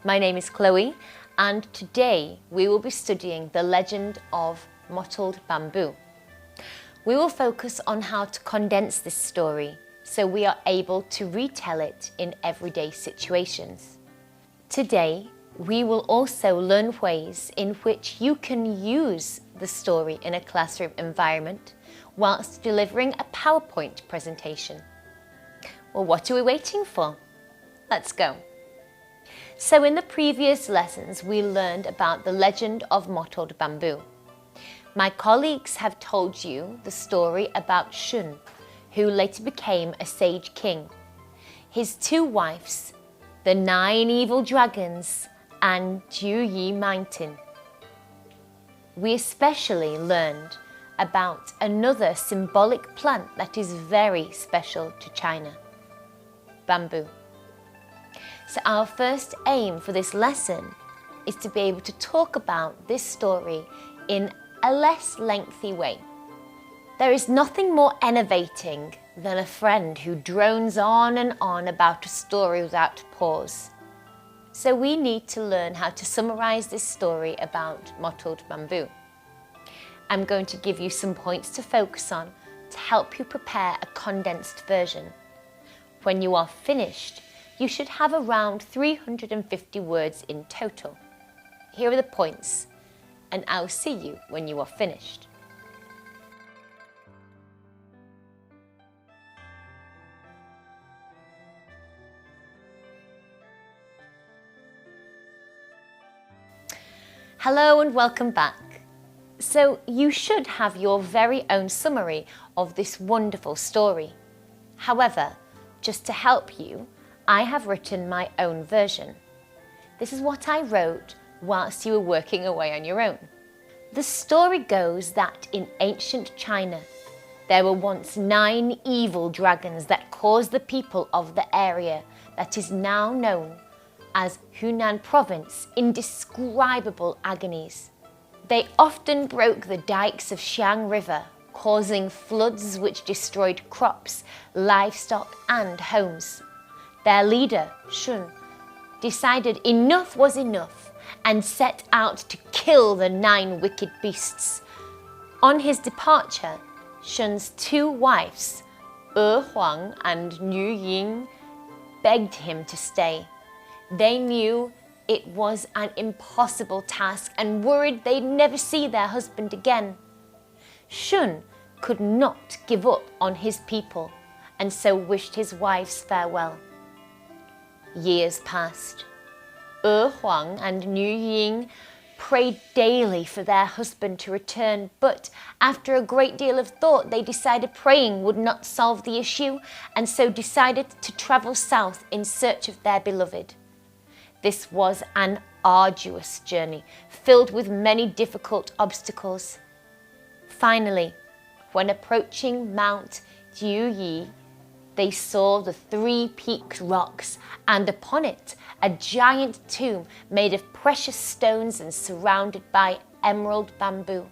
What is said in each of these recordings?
My name is Chloe, and today we will be studying the legend of mottled bamboo. We will focus on how to condense this story so we are able to retell it in everyday situations. Today, we will also learn ways in which you can use the story in a classroom environment whilst delivering a PowerPoint presentation. Well, what are we waiting for? Let's go. So in the previous lessons, we learned about the legend of mottled bamboo. My colleagues have told you the story about Shun, who later became a sage king, his two wives, the 9 evil dragons, and Juyi Mountain. We especially learned about another symbolic plant that is very special to China, bamboo. So our first aim for this lesson is to be able to talk about this story in a less lengthy way. There is nothing more enervating than a friend who drones on and on about a story without pause. So we need to learn how to summarize this story about mottled bamboo. I'm going to give you some points to focus on to help you prepare a condensed version. When you are finished, you should have around 350 words in total. Here are the points, and I'll see you when you are finished. Hello and welcome back. So you should have your very own summary of this wonderful story. However, just to help you, I have written my own version. This is what I wrote whilst you were working away on your own. The story goes that in ancient China, there were once 9 evil dragons that caused the people of the area that is now known as Hunan Province indescribable agonies. They often broke the dikes of Xiang River, causing floods which destroyed crops, livestock and homes. Their leader, Shun, decided enough was enough and set out to kill the 9 wicked beasts. On his departure, Shun's 2 wives, Huang and Nu Ying, begged him to stay. They knew it was an impossible task and worried they'd never see their husband again. Shun could not give up on his people and so wished his wives farewell. Years passed. Huang and Nu Ying prayed daily for their husband to return, but after a great deal of thought, they decided praying would not solve the issue and so decided to travel south in search of their beloved. This was an arduous journey, filled with many difficult obstacles. Finally, when approaching Mount Juyi, they saw the 3-peaked rocks, and upon it a giant tomb made of precious stones and surrounded by emerald bamboo.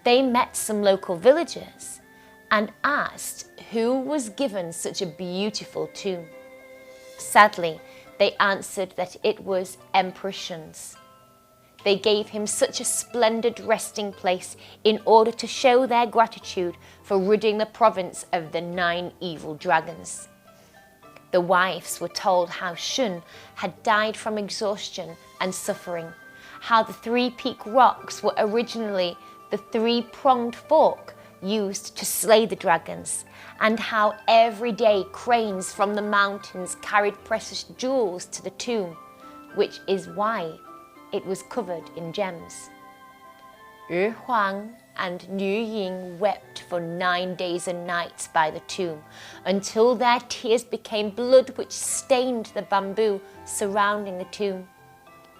They met some local villagers and asked who was given such a beautiful tomb. Sadly, they answered that it was Emperor Shun's. They gave him such a splendid resting place in order to show their gratitude for ridding the province of the 9 evil dragons. The wives were told how Shun had died from exhaustion and suffering, how the 3-peak rocks were originally the 3-pronged fork used to slay the dragons, and how every day cranes from the mountains carried precious jewels to the tomb, which is why it was covered in gems. Huang and Nu Ying wept for 9 days and nights by the tomb until their tears became blood which stained the bamboo surrounding the tomb.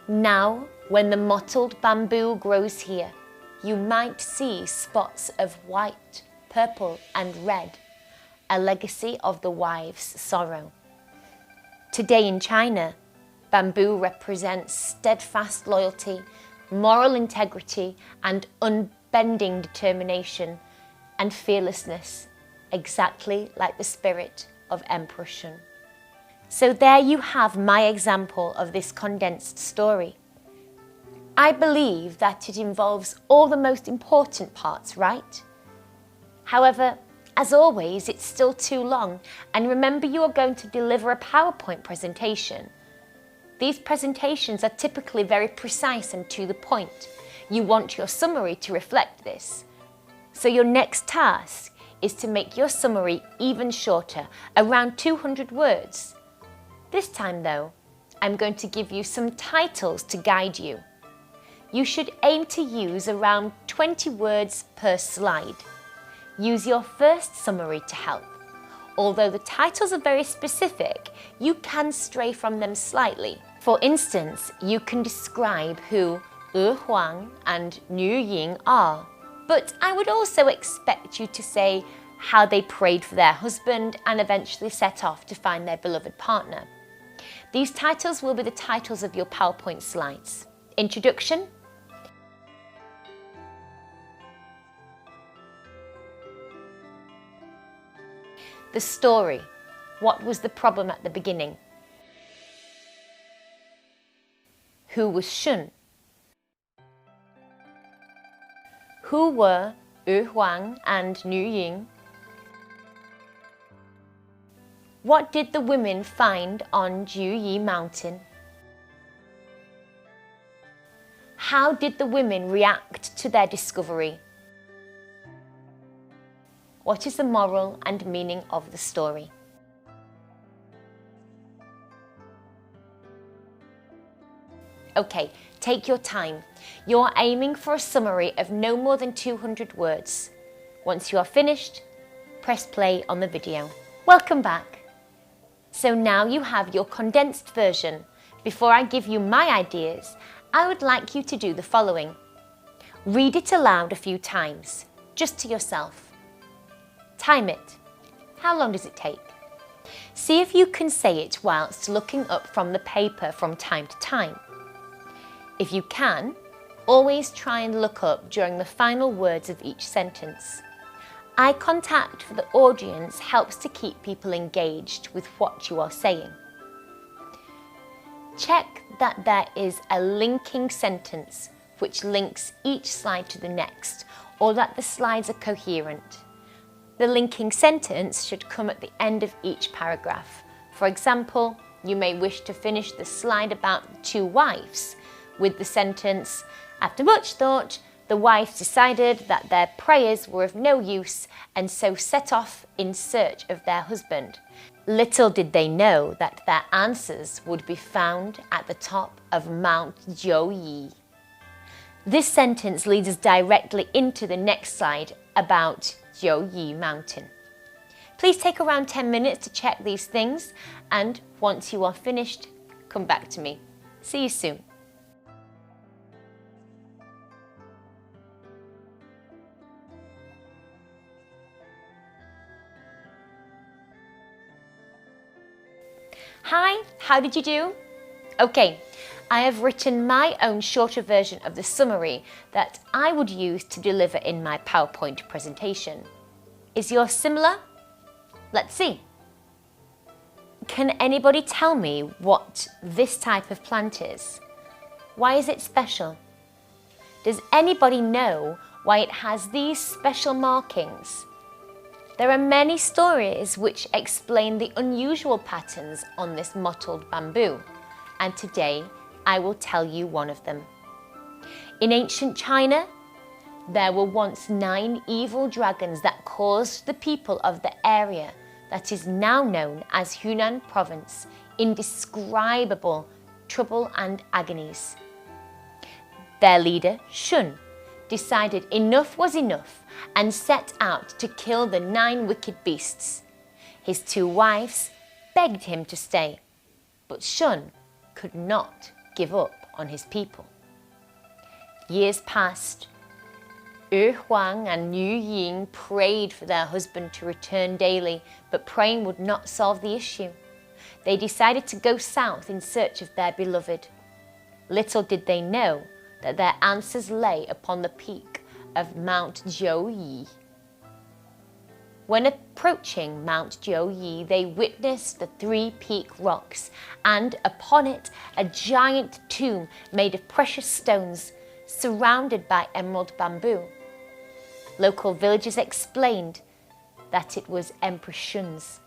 Now, when the mottled bamboo grows here, you might see spots of white, purple and red, a legacy of the wives' sorrow. Today in China, bamboo represents steadfast loyalty, moral integrity and unbending determination and fearlessness, exactly like the spirit of Emperor Shun. So there you have my example of this condensed story. I believe that it involves all the most important parts, right? However, as always, it's still too long, and remember you are going to deliver a PowerPoint presentation. These presentations are typically very precise and to the point. You want your summary to reflect this. So your next task is to make your summary even shorter, around 200 words. This time though, I'm going to give you some titles to guide you. You should aim to use around 20 words per slide. Use your first summary to help. Although the titles are very specific, you can stray from them slightly. For instance, you can describe who Huang and Niu Ying are. But I would also expect you to say how they prayed for their husband and eventually set off to find their beloved partner. These titles will be the titles of your PowerPoint slides. Introduction. The story. What was the problem at the beginning? Who was Shun? Who were Huang and Niu Ying? What did the women find on Jiuyi Mountain? How did the women react to their discovery? What is the moral and meaning of the story? Okay, take your time. You're aiming for a summary of no more than 200 words. Once you are finished, press play on the video. Welcome back. So now you have your condensed version. Before I give you my ideas, I would like you to do the following. Read it aloud a few times, just to yourself. Time it. How long does it take? See if you can say it whilst looking up from the paper from time to time. If you can, always try and look up during the final words of each sentence. Eye contact for the audience helps to keep people engaged with what you are saying. Check that there is a linking sentence which links each slide to the next, or that the slides are coherent. The linking sentence should come at the end of each paragraph. For example, you may wish to finish the slide about the two wives with the sentence, "After much thought, the wives decided that their prayers were of no use and so set off in search of their husband. Little did they know that their answers would be found at the top of Mount Jiuyi." This sentence leads us directly into the next slide about Jiuyi Mountain. Please take around 10 minutes to check these things, and once you are finished, come back to me. See you soon. Hi, how did you do? Okay, I have written my own shorter version of the summary that I would use to deliver in my PowerPoint presentation. Is yours similar? Let's see. Can anybody tell me what this type of plant is? Why is it special? Does anybody know why it has these special markings? There are many stories which explain the unusual patterns on this mottled bamboo, and today I will tell you one of them. In ancient China, there were once 9 evil dragons that caused the people of the area that is now known as Hunan province indescribable trouble and agonies. Their leader, Shun, decided enough was enough and set out to kill the 9 wicked beasts. His 2 wives begged him to stay, but Shun could not give up on his people. Years passed. Huang and Niu Ying prayed for their husband to return daily, but praying would not solve the issue. They decided to go south in search of their beloved. Little did they know that their answers lay upon the peak of Mount Jiuyi. When approaching Mount Jiuyi, they witnessed the three peak rocks and upon it a giant tomb made of precious stones surrounded by emerald bamboo. Local villagers explained that it was Emperor Shun's.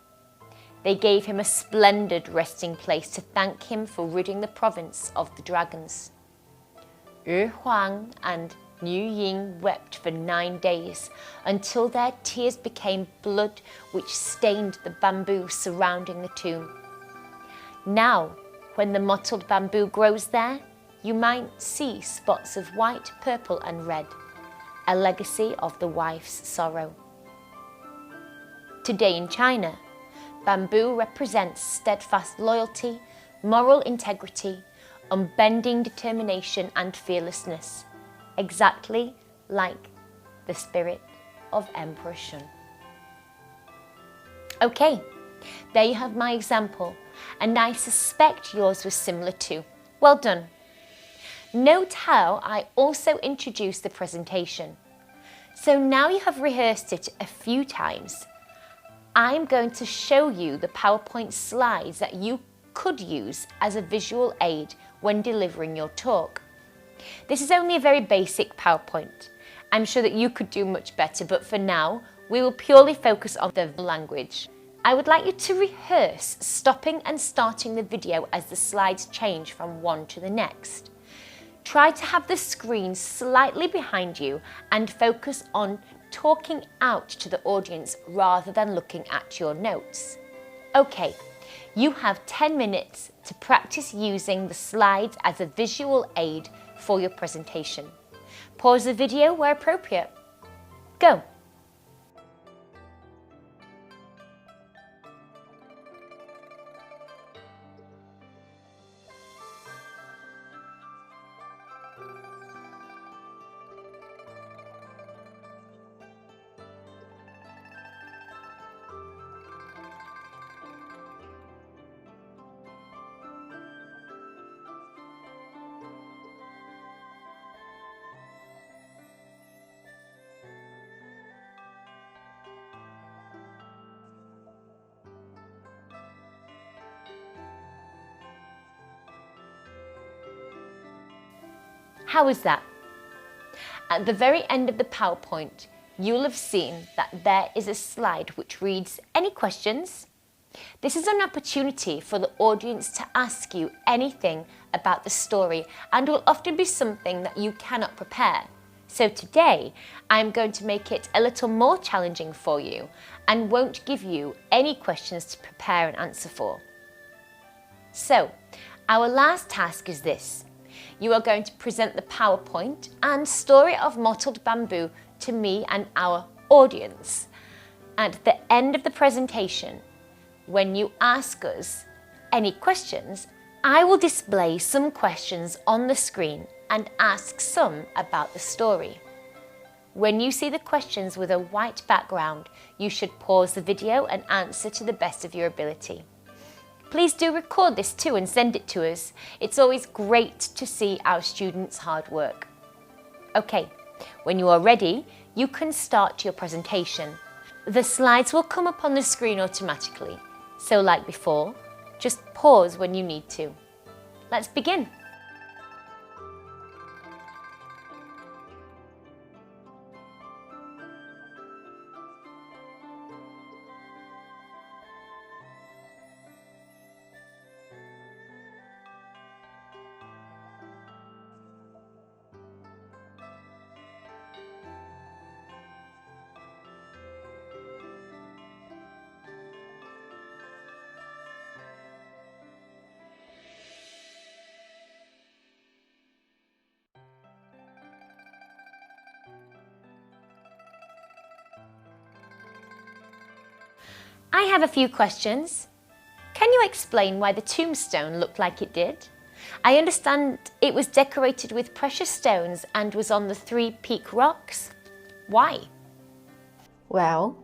They gave him a splendid resting place to thank him for ridding the province of the dragons. Yu Huang and Niu Ying wept for 9 days until their tears became blood which stained the bamboo surrounding the tomb. Now, when the mottled bamboo grows there, you might see spots of white, purple and red, a legacy of the wife's sorrow. Today in China, bamboo represents steadfast loyalty, moral integrity, unbending determination and fearlessness, exactly like the spirit of Emperor Shun. Okay, there you have my example, and I suspect yours was similar too. Well done. Note how I also introduced the presentation. So now you have rehearsed it a few times. I'm going to show you the PowerPoint slides that you could use as a visual aid when delivering your talk. This is only a very basic PowerPoint. I'm sure that you could do much better, but for now, we will purely focus on the language. I would like you to rehearse stopping and starting the video as the slides change from one to the next. Try to have the screen slightly behind you and focus on talking out to the audience rather than looking at your notes. Okay, you have 10 minutes to practice using the slides as a visual aid for your presentation. Pause the video where appropriate. Go! How is that? At the very end of the PowerPoint, you'll have seen that there is a slide which reads, "Any questions?" This is an opportunity for the audience to ask you anything about the story and will often be something that you cannot prepare. So today, I'm going to make it a little more challenging for you and won't give you any questions to prepare and answer for. So, our last task is this. You are going to present the PowerPoint and story of mottled bamboo to me and our audience. At the end of the presentation, when you ask us any questions, I will display some questions on the screen and ask some about the story. When you see the questions with a white background, you should pause the video and answer to the best of your ability. Please do record this too and send it to us. It's always great to see our students' hard work. Okay, when you are ready, you can start your presentation. The slides will come up on the screen automatically. So like before, just pause when you need to. Let's begin. I have a few questions. Can you explain why the tombstone looked like it did? I understand it was decorated with precious stones and was on the three peak rocks. Why? Well,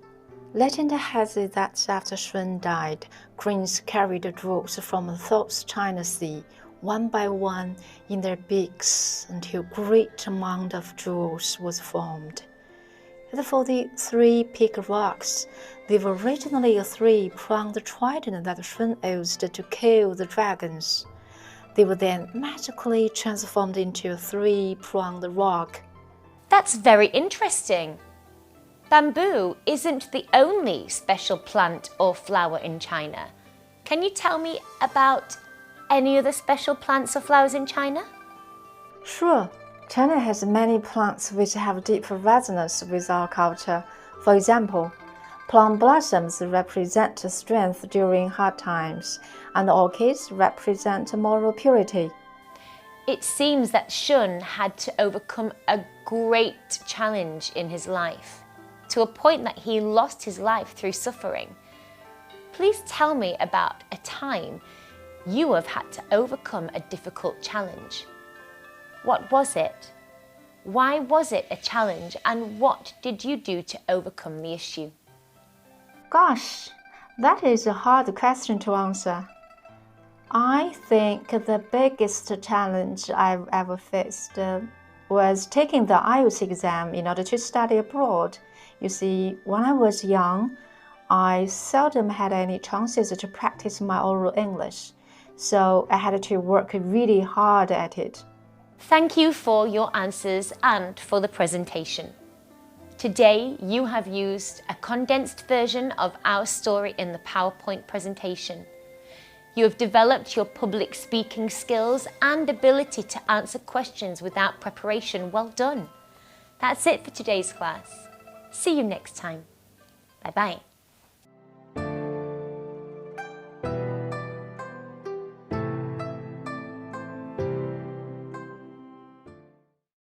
legend has it that after Shun died, queens carried the jewels from the South China Sea one by one in their beaks until a great amount of jewels was formed. As for the three peak rocks, they were originally a three-pronged trident that Shun used to kill the dragons. They were then magically transformed into a three-pronged rock. That's very interesting. Bamboo isn't the only special plant or flower in China. Can you tell me about any other special plants or flowers in China? Sure. China has many plants which have deep resonance with our culture. For example, plum blossoms represent strength during hard times, and orchids represent moral purity. It seems that Shun had to overcome a great challenge in his life, to a point that he lost his life through suffering. Please tell me about a time you have had to overcome a difficult challenge. What was it? Why was it a challenge, and what did you do to overcome the issue? Gosh, that is a hard question to answer. I think the biggest challenge I've ever faced was taking the IELTS exam in order to study abroad. You see, when I was young, I seldom had any chances to practice my oral English, so I had to work really hard at it. Thank you for your answers and for the presentation. Today, you have used a condensed version of our story in the PowerPoint presentation. You have developed your public speaking skills and ability to answer questions without preparation. Well done. That's it for today's class. See you next time. Bye-bye.